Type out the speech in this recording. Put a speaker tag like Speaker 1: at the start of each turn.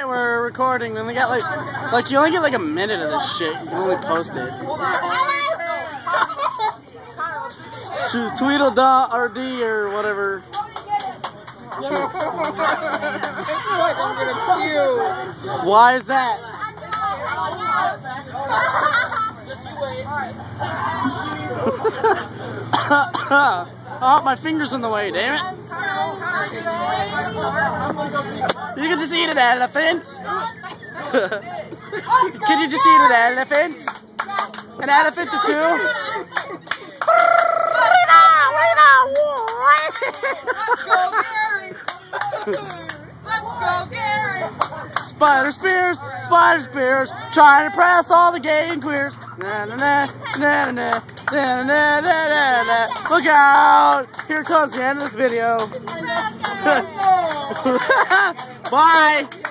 Speaker 1: We're recording, and we got like you only get like a minute of this shit. You can only post it. Choose Tweedledee or whatever. Why is that? Oh, my finger's in the way, damn it. You can just eat an elephant. Can you just eat an elephant? An elephant or two?
Speaker 2: Let's go, Gary!
Speaker 1: Spider spears, trying to press all the gay and queers. Na na na na na na na na na. Look out! Here comes the end of this video. Bye.